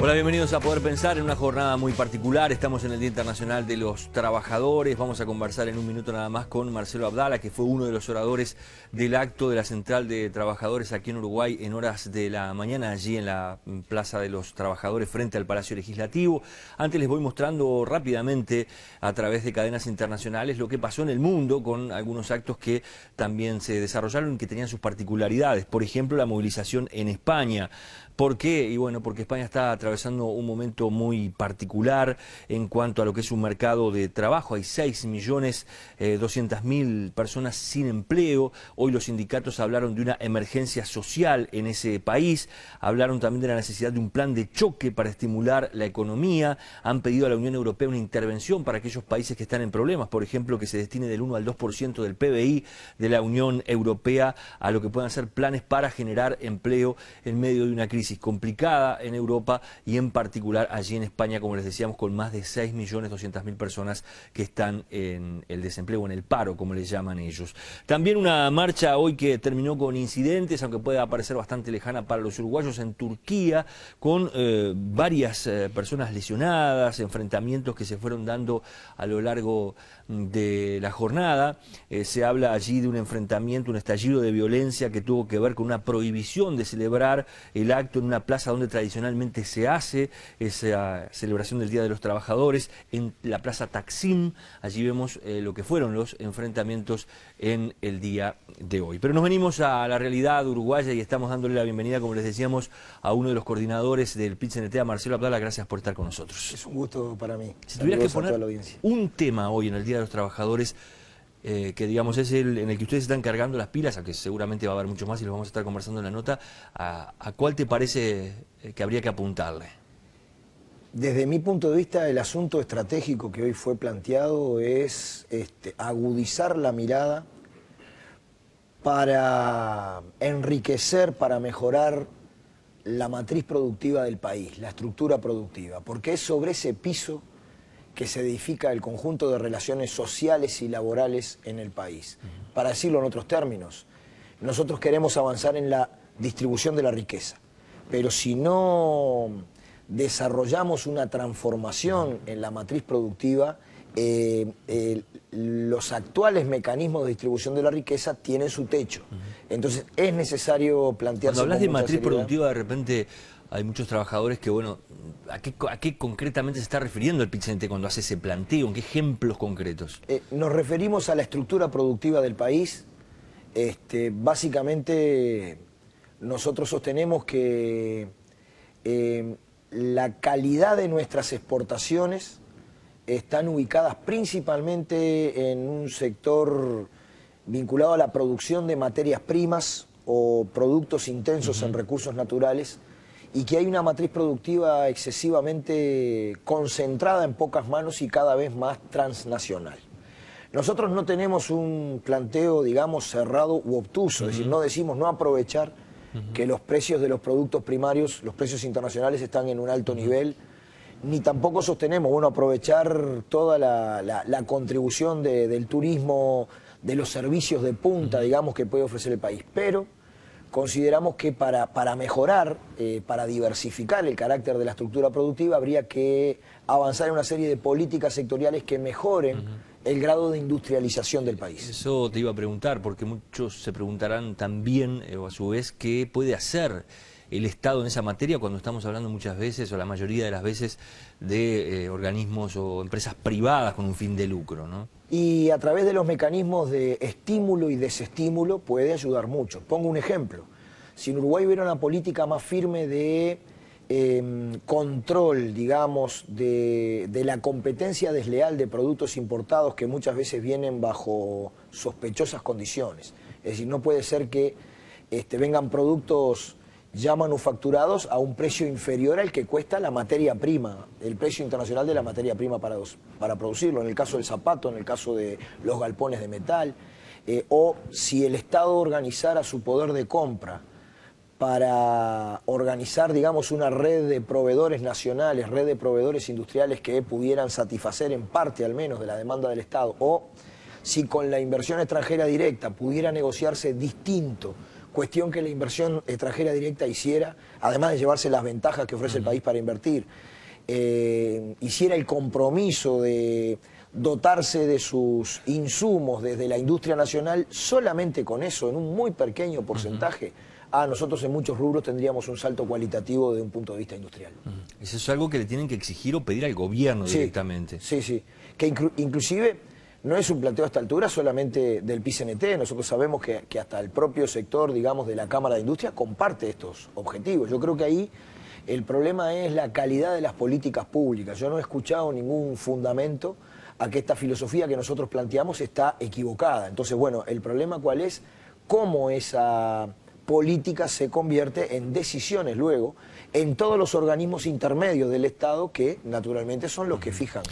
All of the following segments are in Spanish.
Hola, bienvenidos a Poder Pensar en una jornada muy particular. Estamos en el Día Internacional de los Trabajadores. Vamos a conversar en un minuto nada más con Marcelo Abdala, que fue uno de los oradores del acto de la Central de Trabajadores aquí en Uruguay en horas de la mañana, allí en la Plaza de los Trabajadores frente al Palacio Legislativo. Antes les voy mostrando rápidamente a través de cadenas internacionales lo que pasó en el mundo con algunos actos que también se desarrollaron y que tenían sus particularidades. Por ejemplo, la movilización en España. ¿Por qué? Y bueno, porque España está atravesando un momento muy particular en cuanto a lo que es un mercado de trabajo. Hay 6.200.000 personas sin empleo. Hoy los sindicatos hablaron de una emergencia social en ese país. Hablaron también de la necesidad de un plan de choque para estimular la economía. Han pedido a la Unión Europea una intervención para aquellos países que están en problemas. Por ejemplo, que se destine del 1 al 2% del PBI de la Unión Europea a lo que puedan ser planes para generar empleo en medio de una crisis complicada en Europa y en particular allí en España, como les decíamos, con más de 6.200.000 personas que están en el desempleo, en el paro, como les llaman ellos. También una marcha hoy que terminó con incidentes, aunque pueda parecer bastante lejana para los uruguayos, en Turquía, con varias personas lesionadas, enfrentamientos que se fueron dando a lo largo de la jornada. Se habla allí de un enfrentamiento, un estallido de violencia que tuvo que ver con una prohibición de celebrar el acto en una plaza donde tradicionalmente se hace esa celebración del Día de los Trabajadores, en la Plaza Taksim. Allí vemos lo que fueron los enfrentamientos en el día de hoy. Pero nos venimos a la realidad uruguaya y estamos dándole la bienvenida, como les decíamos, a uno de los coordinadores del PIT-CNT, a Marcelo Abdala. Gracias por estar con nosotros. Es un gusto para mí. Si tuvieras que poner un tema hoy en el Día de los Trabajadores, que digamos es el en el que ustedes están cargando las pilas, aunque seguramente va a haber mucho más y lo vamos a estar conversando en la nota, ¿a cuál te parece que habría que apuntarle? Desde mi punto de vista, el asunto estratégico que hoy fue planteado es agudizar la mirada para enriquecer, para mejorar la matriz productiva del país, la estructura productiva, porque es sobre ese piso que se edifica el conjunto de relaciones sociales y laborales en el país. Para decirlo en otros términos, nosotros queremos avanzar en la distribución de la riqueza, pero si no desarrollamos una transformación en la matriz productiva, los actuales mecanismos de distribución de la riqueza tienen su techo. Entonces es necesario plantearse... Cuando hablas de matriz productiva, de repente hay muchos trabajadores que, bueno, ¿a qué concretamente se está refiriendo el PIT-CNT cuando hace ese planteo? ¿En qué ejemplos concretos? Nos referimos a la estructura productiva del país. Básicamente nosotros sostenemos que la calidad de nuestras exportaciones están ubicadas principalmente en un sector vinculado a la producción de materias primas o productos intensos en recursos naturales, y que hay una matriz productiva excesivamente concentrada en pocas manos y cada vez más transnacional. Nosotros no tenemos un planteo, digamos, cerrado u obtuso, es decir, no decimos no aprovechar que los precios de los productos primarios, los precios internacionales están en un alto nivel, ni tampoco sostenemos, bueno, aprovechar toda la contribución del turismo, de los servicios de punta, digamos, que puede ofrecer el país, pero consideramos que para mejorar, para diversificar el carácter de la estructura productiva, habría que avanzar en una serie de políticas sectoriales que mejoren el grado de industrialización del país. Eso te iba a preguntar, porque muchos se preguntarán también, o a su vez, ¿qué puede hacer el Estado en esa materia cuando estamos hablando muchas veces, o la mayoría de las veces, de organismos o empresas privadas con un fin de lucro, ¿no? Y a través de los mecanismos de estímulo y desestímulo puede ayudar mucho. Pongo un ejemplo. Si en Uruguay hubiera una política más firme de control, digamos, de la competencia desleal de productos importados que muchas veces vienen bajo sospechosas condiciones. Es decir, no puede ser que vengan productos ya manufacturados a un precio inferior al que cuesta la materia prima, el precio internacional de la materia prima para producirlo, en el caso del zapato, en el caso de los galpones de metal, o si el Estado organizara su poder de compra para organizar, digamos, una red de proveedores nacionales, red de proveedores industriales que pudieran satisfacer en parte al menos de la demanda del Estado, o si con la inversión extranjera directa pudiera negociarse distinto cuestión que la inversión extranjera directa hiciera, además de llevarse las ventajas que ofrece el país para invertir, hiciera el compromiso de dotarse de sus insumos desde la industria nacional, solamente con eso, en un muy pequeño porcentaje, nosotros en muchos rubros tendríamos un salto cualitativo desde un punto de vista industrial. Eso es algo que le tienen que exigir o pedir al gobierno directamente. Sí, sí. Que inclusive no es un planteo a esta altura solamente del PIT-CNT, nosotros sabemos que hasta el propio sector, digamos, de la Cámara de Industria comparte estos objetivos. Yo creo que ahí el problema es la calidad de las políticas públicas. Yo no he escuchado ningún fundamento a que esta filosofía que nosotros planteamos está equivocada. Entonces, bueno, el problema ¿cuál es? Cómo esa política se convierte en decisiones luego en todos los organismos intermedios del Estado que naturalmente son los que fijan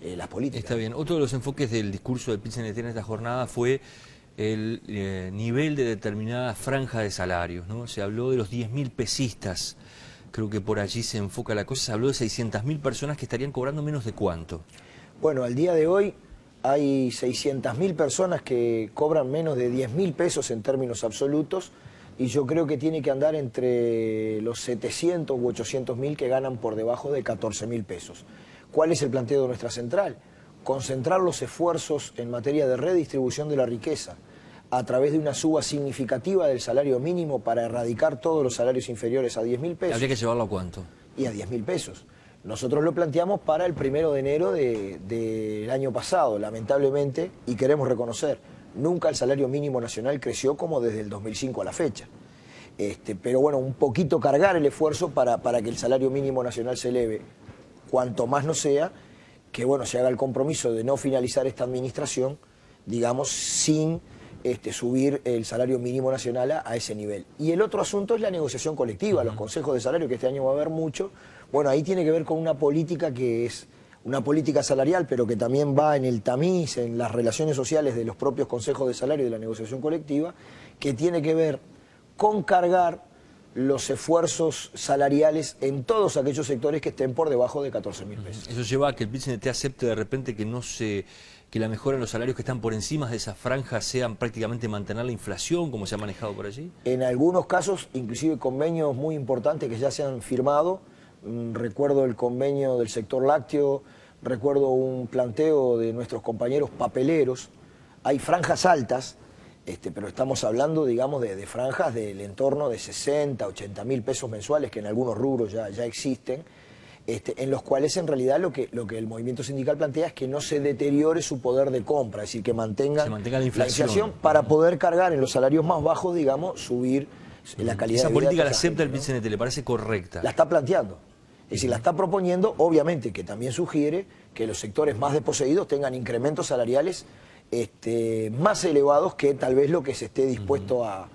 las políticas. Está bien. Otro de los enfoques del discurso del PIT-CNT en esta jornada fue el nivel de determinada franja de salarios, ¿no? Se habló de los 10.000 pesistas, creo que por allí se enfoca la cosa, se habló de 600.000 personas que estarían cobrando menos de ¿cuánto? Bueno, al día de hoy hay 600.000 personas que cobran menos de 10.000 pesos en términos absolutos, y yo creo que tiene que andar entre los 700 u 800.000 que ganan por debajo de 14.000 pesos. ¿Cuál es el planteo de nuestra central? Concentrar los esfuerzos en materia de redistribución de la riqueza a través de una suba significativa del salario mínimo para erradicar todos los salarios inferiores a 10.000 pesos. ¿Habría que llevarlo a cuánto? Y a 10.000 pesos. Nosotros lo planteamos para el 1 de enero del año pasado, lamentablemente, y queremos reconocer, nunca el salario mínimo nacional creció como desde el 2005 a la fecha. Pero bueno, un poquito cargar el esfuerzo para que el salario mínimo nacional se eleve, cuanto más no sea, que bueno, se haga el compromiso de no finalizar esta administración, digamos, sin subir el salario mínimo nacional a ese nivel. Y el otro asunto es la negociación colectiva, los consejos de salario, que este año va a haber mucho. Bueno, ahí tiene que ver con una política que es una política salarial, pero que también va en el tamiz, en las relaciones sociales de los propios consejos de salario y de la negociación colectiva, que tiene que ver con cargar los esfuerzos salariales en todos aquellos sectores que estén por debajo de 14.000 pesos. Eso lleva a que el PIT-CNT acepte de repente que que la mejora en los salarios que están por encima de esas franjas sean prácticamente mantener la inflación, como se ha manejado por allí. En algunos casos, inclusive convenios muy importantes que ya se han firmado. Recuerdo el convenio del sector lácteo, recuerdo un planteo de nuestros compañeros papeleros. Hay franjas altas, pero estamos hablando, digamos, de franjas del entorno de 60, 80.000 pesos mensuales, que en algunos rubros ya existen, en los cuales en realidad lo que el movimiento sindical plantea es que no se deteriore su poder de compra, es decir, que mantenga la inflación para poder cargar en los salarios más bajos, digamos, subir la calidad de vida. ¿Esa política la acepta el PIT-CNT? ¿Le parece correcta? La está planteando. Es decir, la está proponiendo, obviamente que también sugiere que los sectores más desposeídos tengan incrementos salariales más elevados que tal vez lo que se esté dispuesto a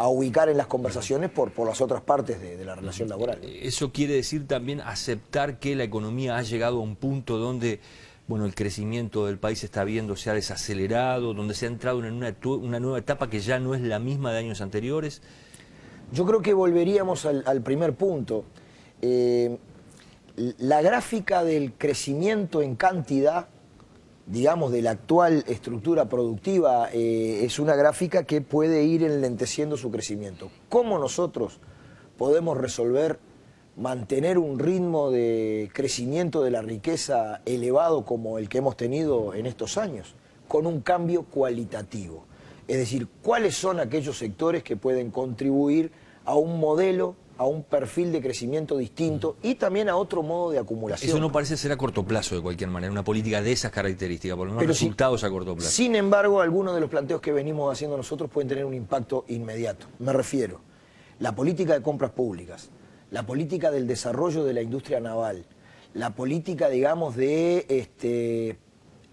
ubicar en las conversaciones por las otras partes de la relación laboral. Eso quiere decir también aceptar que la economía ha llegado a un punto donde el crecimiento del país se ha desacelerado, donde se ha entrado en una nueva etapa que ya no es la misma de años anteriores. Yo creo que volveríamos al primer punto. La gráfica del crecimiento en cantidad, digamos, de la actual estructura productiva, es una gráfica que puede ir enlenteciendo su crecimiento. ¿Cómo nosotros podemos resolver mantener un ritmo de crecimiento de la riqueza elevado como el que hemos tenido en estos años? Con un cambio cualitativo. Es decir, ¿cuáles son aquellos sectores que pueden contribuir a un modelo, a un perfil de crecimiento distinto y también a otro modo de acumulación? Eso no parece ser a corto plazo de cualquier manera, una política de esas características, por lo menos resultados a corto plazo. Sin embargo, algunos de los planteos que venimos haciendo nosotros pueden tener un impacto inmediato. Me refiero, la política de compras públicas, la política del desarrollo de la industria naval, la política, digamos, de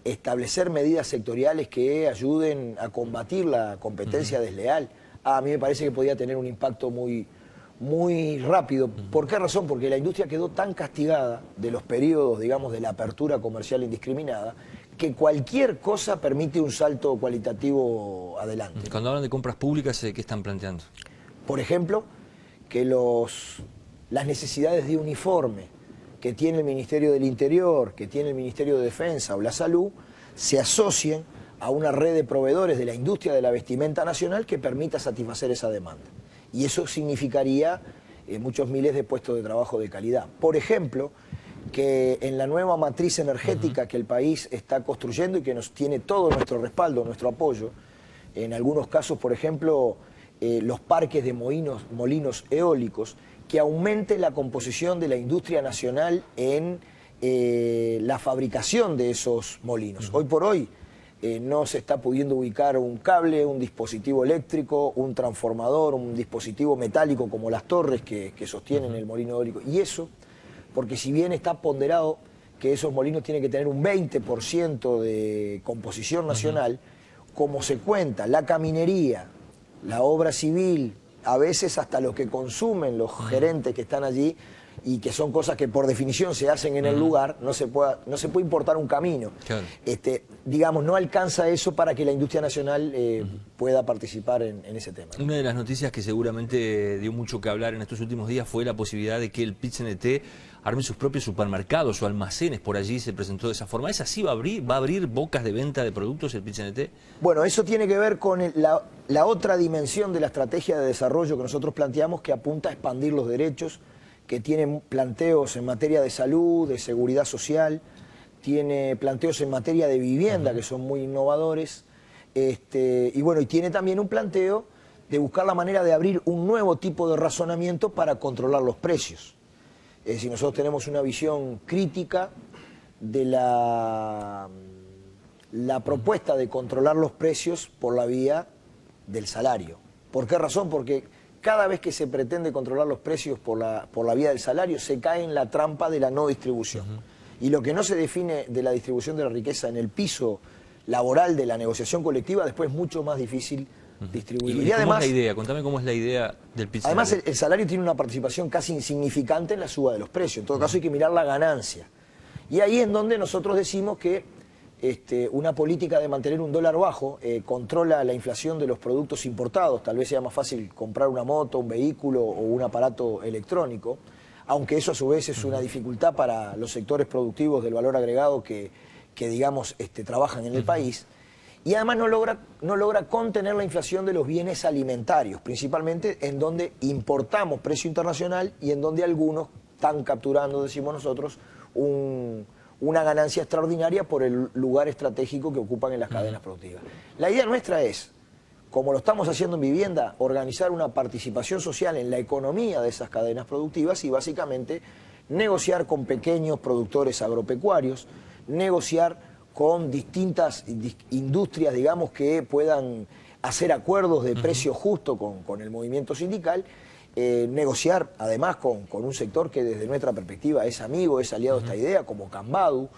establecer medidas sectoriales que ayuden a combatir la competencia desleal. A mí me parece que podía tener un impacto muy rápido. ¿Por qué razón? Porque la industria quedó tan castigada de los periodos, digamos, de la apertura comercial indiscriminada, que cualquier cosa permite un salto cualitativo adelante. Cuando hablan de compras públicas, ¿qué están planteando? Por ejemplo, que las necesidades de uniforme que tiene el Ministerio del Interior, que tiene el Ministerio de Defensa o la Salud, se asocien a una red de proveedores de la industria de la vestimenta nacional que permita satisfacer esa demanda. Y eso significaría muchos miles de puestos de trabajo de calidad. Por ejemplo, que en la nueva matriz energética que el país está construyendo y que nos tiene todo nuestro respaldo, nuestro apoyo, en algunos casos, por ejemplo, los parques de molinos eólicos, que aumente la composición de la industria nacional en la fabricación de esos molinos. Hoy por hoy no se está pudiendo ubicar un cable, un dispositivo eléctrico, un transformador, un dispositivo metálico como las torres que sostienen el molino eólico. Y eso, porque si bien está ponderado que esos molinos tienen que tener un 20% de composición nacional, como se cuenta, la caminería, la obra civil, a veces hasta lo que consumen los gerentes que están allí, y que son cosas que por definición se hacen en el lugar, no se puede importar un camino. Claro. Digamos, no alcanza eso para que la industria nacional pueda participar en ese tema. Una de las noticias que seguramente dio mucho que hablar en estos últimos días fue la posibilidad de que el PIT-CNT arme sus propios supermercados o almacenes. Por allí se presentó de esa forma. ¿Es así? ¿Va a abrir bocas de venta de productos el PIT-CNT? Bueno, eso tiene que ver con la otra dimensión de la estrategia de desarrollo que nosotros planteamos, que apunta a expandir los derechos, que tiene planteos en materia de salud, de seguridad social, tiene planteos en materia de vivienda que son muy innovadores, y bueno, y tiene también un planteo de buscar la manera de abrir un nuevo tipo de razonamiento para controlar los precios. Es decir, nosotros tenemos una visión crítica de la propuesta de controlar los precios por la vía del salario. ¿Por qué razón? Porque cada vez que se pretende controlar los precios por la vía del salario, se cae en la trampa de la no distribución. Y lo que no se define de la distribución de la riqueza en el piso laboral de la negociación colectiva, después es mucho más difícil distribuir. ¿Y además, es la idea? Contame cómo es la idea del PIT. Además, el salario tiene una participación casi insignificante en la suba de los precios. En todo caso, hay que mirar la ganancia. Y ahí es donde nosotros decimos que una política de mantener un dólar bajo controla la inflación de los productos importados. Tal vez sea más fácil comprar una moto, un vehículo o un aparato electrónico, aunque eso a su vez es una dificultad para los sectores productivos del valor agregado que digamos, trabajan en el país. Y además no logra contener la inflación de los bienes alimentarios, principalmente en donde importamos precio internacional y en donde algunos están capturando, decimos nosotros, una ganancia extraordinaria por el lugar estratégico que ocupan en las cadenas productivas. La idea nuestra es, como lo estamos haciendo en vivienda, organizar una participación social en la economía de esas cadenas productivas y básicamente negociar con pequeños productores agropecuarios, negociar con distintas industrias, digamos, que puedan hacer acuerdos de precio justo con el movimiento sindical, negociar además con un sector que desde nuestra perspectiva es amigo, es aliado a esta idea, como Cambadu,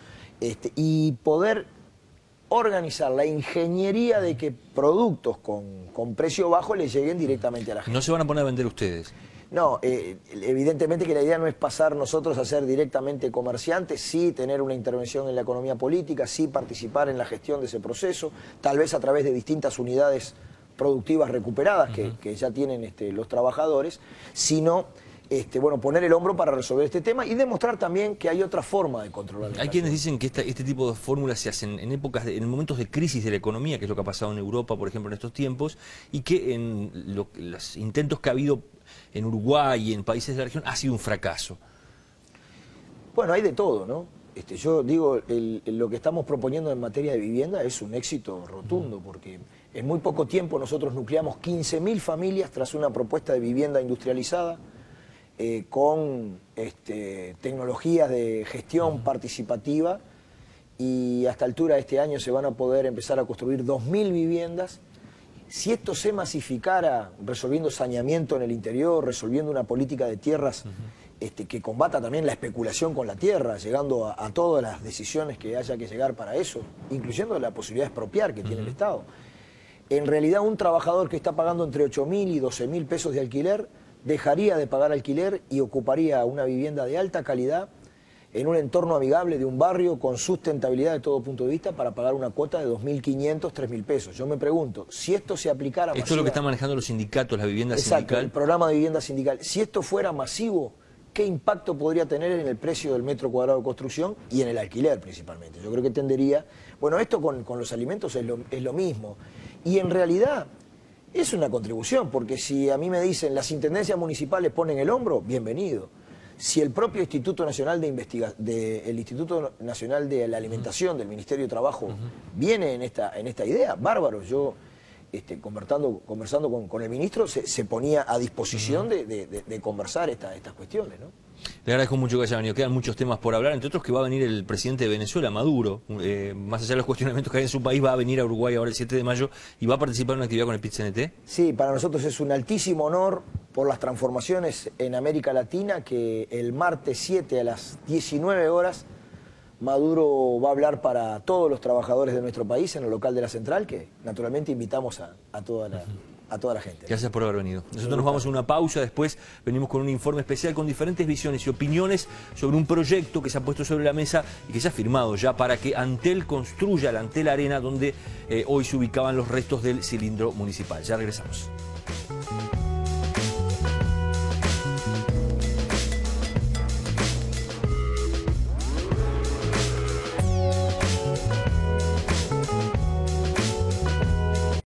y poder organizar la ingeniería de que productos con precio bajo les lleguen directamente a la gente. ¿No se van a poner a vender ustedes? No, evidentemente que la idea no es pasar nosotros a ser directamente comerciantes, sí tener una intervención en la economía política, sí participar en la gestión de ese proceso, tal vez a través de distintas unidades productivas recuperadas que ya tienen los trabajadores, sino bueno, poner el hombro para resolver este tema y demostrar también que hay otra forma de controlar. Hay quienes dicen que este tipo de fórmulas se hacen en en momentos de crisis de la economía, que es lo que ha pasado en Europa, por ejemplo, en estos tiempos, y que en los intentos que ha habido en Uruguay y en países de la región ha sido un fracaso. Bueno, hay de todo, ¿no? Yo digo, lo que estamos proponiendo en materia de vivienda es un éxito rotundo, porque en muy poco tiempo nosotros nucleamos 15.000 familias tras una propuesta de vivienda industrializada, con tecnologías de gestión participativa, y hasta altura de este año se van a poder empezar a construir 2.000 viviendas. Si esto se masificara, resolviendo saneamiento en el interior, resolviendo una política de tierras que combata también la especulación con la tierra, llegando a todas las decisiones que haya que llegar para eso, incluyendo la posibilidad de expropiar que tiene el Estado. En realidad, un trabajador que está pagando entre 8.000 y 12.000 pesos de alquiler dejaría de pagar alquiler y ocuparía una vivienda de alta calidad en un entorno amigable de un barrio con sustentabilidad de todo punto de vista para pagar una cuota de 2.500, 3.000 pesos. Yo me pregunto, si esto se aplicara masivo... Esto es lo que están manejando los sindicatos, la vivienda exacto, sindical. El programa de vivienda sindical. Si esto fuera masivo, qué impacto podría tener en el precio del metro cuadrado de construcción y en el alquiler principalmente. Yo creo que tendería... Bueno, esto con los alimentos es lo mismo. Y en realidad es una contribución, porque si a mí me dicen las intendencias municipales ponen el hombro, bienvenido. Si el propio Instituto Nacional el Instituto Nacional de la Alimentación del Ministerio de Trabajo viene en esta idea, bárbaro. Yo, conversando con el ministro, se ponía a disposición de conversar estas cuestiones, ¿no? Le agradezco mucho que haya venido. Quedan muchos temas por hablar, entre otros que va a venir el presidente de Venezuela, Maduro. Más allá de los cuestionamientos que hay en su país, va a venir a Uruguay ahora el 7 de mayo y va a participar en una actividad con el PIT-CNT. Sí, para nosotros es un altísimo honor por las transformaciones en América Latina que el martes 7 a las 19 horas Maduro va a hablar para todos los trabajadores de nuestro país en el local de la Central, que naturalmente invitamos a toda la gente. Gracias por haber venido. Nosotros nos vamos a una pausa, después venimos con un informe especial con diferentes visiones y opiniones sobre un proyecto que se ha puesto sobre la mesa y que se ha firmado ya para que Antel construya la Antel Arena donde hoy se ubicaban los restos del cilindro municipal. Ya regresamos.